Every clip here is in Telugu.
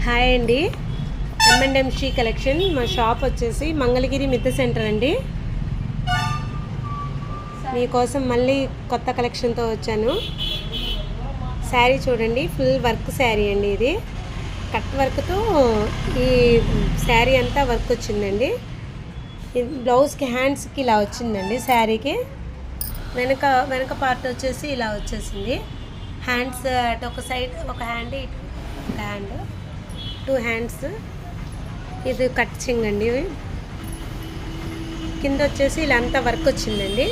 హాయ్ అండి. M&M collection. మా షాప్ వచ్చేసి మంగళగిరి మిద్దె సెంటర్ అండి. మీకోసం మళ్ళీ కొత్త కలెక్షన్తో వచ్చాను. శారీ చూడండి, ఫుల్ వర్క్ శారీ అండి. ఇది కట్ వర్క్తో ఈ శారీ అంతా వర్క్ వచ్చిందండి. బ్లౌజ్కి హ్యాండ్స్కి ఇలా వచ్చిందండి. శారీకి వెనక పార్ట్ వచ్చేసి ఇలా వచ్చేసింది. హ్యాండ్స్ అటు ఒక సైడ్ ఒక హ్యాండ్, ఇటు ఒక హ్యాండ్, 2 హ్యాండ్స్. ఇది కట్ చెంగండి. కింద వచ్చేసి ఇలా అంతా వర్క్ వచ్చిందండి.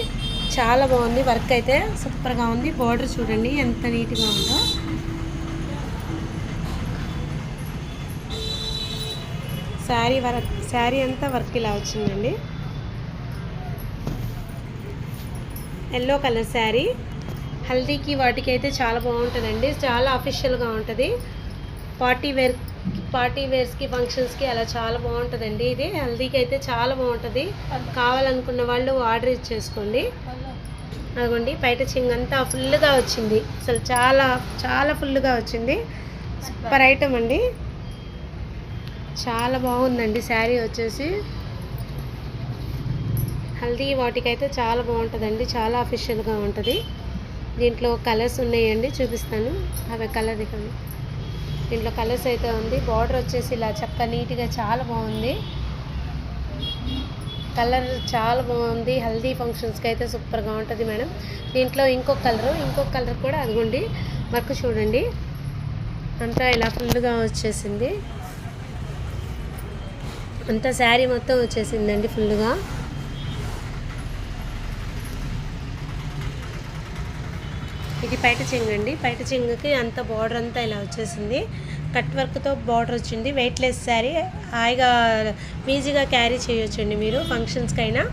చాలా బాగుంది. వర్క్ అయితే సూపర్గా ఉంది. బార్డర్ చూడండి ఎంత నీట్గా ఉందో. శారీ అంతా వర్క్ ఇలా వచ్చిందండి. Yellow colour sari. హల్దీకి వాటికి అయితే చాలా బాగుంటుందండి. చాలా అఫీషియల్గా ఉంటుంది. పార్టీ వేర్స్కి ఫంక్షన్స్కి అలా చాలా బాగుంటుందండి. ఇది హల్దీకి అయితే చాలా బాగుంటుంది. కావాలనుకున్న వాళ్ళు ఆర్డర్ ఇచ్చేసుకోండి. అదిగోండి, బయట చింగంతా ఫుల్గా వచ్చింది. అసలు చాలా చాలా ఫుల్గా వచ్చింది. సూపర్ ఐటమ్ అండి. చాలా బాగుందండి. శారీ వచ్చేసి హల్దీ వాటికైతే చాలా బాగుంటుందండి. చాలా అఫీషియల్గా ఉంటుంది. దీంట్లో కలర్స్ ఉన్నాయండి, చూపిస్తాను. అవి కలర్ ఇక్కడ దీంట్లో కలర్స్ అయితే ఉంది. బార్డర్ వచ్చేసి ఇలా చక్కగా నీట్గా చాలా బాగుంది. కలర్ చాలా బాగుంది. హల్దీ ఫంక్షన్స్కి అయితే సూపర్గా ఉంటుంది మేడం. దీంట్లో ఇంకొక కలర్ కూడా అదిగోండి. వర్క్ చూడండి అంతా ఇలా ఫుల్గా వచ్చేసింది. అంతా శారీ మొత్తం వచ్చేసిందండి ఫుల్గా. ఇది బయట చెంగండి. బయట చెంగుకి అంత బార్డర్ అంతా ఇలా వచ్చేసింది. కట్ వర్క్తో బార్డర్ వచ్చింది. వెయిట్లెస్ శారీ. హాయిగా ఈజీగా క్యారీ చేయొచ్చండి మీరు ఫంక్షన్స్కైనా.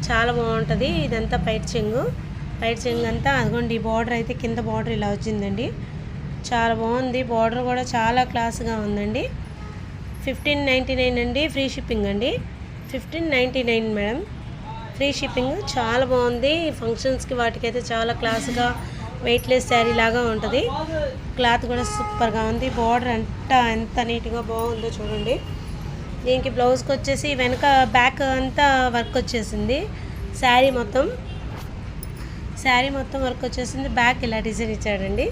చాలా బాగుంటుంది. ఇదంతా బయట చెంగు అంతా అదిగోండి. బార్డర్ అయితే కింద బార్డర్ ఇలా వచ్చిందండి. చాలా బాగుంది. బార్డర్ కూడా చాలా క్లాస్గా ఉందండి. 1599 అండి. ఫ్రీ షిప్పింగ్ అండి. 1599 మేడం. Free shipping. చాలా బాగుంది. ఫంక్షన్స్కి వాటికైతే చాలా క్లాస్గా వెయిట్లెస్ శారీ లాగా ఉంటుంది. క్లాత్ కూడా సూపర్గా ఉంది. బార్డర్ అంతా ఎంత నీట్గా బాగుందో చూడండి. దీనికి బ్లౌజ్కి వచ్చేసి వెనక బ్యాక్ అంతా వర్క్ వచ్చేసింది. శారీ మొత్తం వర్క్ వచ్చేసింది. బ్యాక్ ఇలా డిజైన్ ఇచ్చాడండి.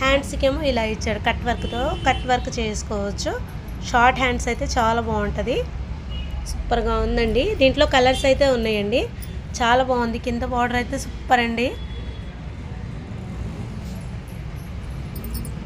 హ్యాండ్స్కి ఏమో ఇలా ఇచ్చాడు. కట్ వర్క్ చేసుకోవచ్చు. షార్ట్ హ్యాండ్స్ అయితే చాలా బాగుంటుంది. సూపర్గా ఉందండి. దీంట్లో కలర్స్ అయితే ఉన్నాయండి. చాలా బాగుంది. కింద బార్డర్ అయితే సూపర్ అండి.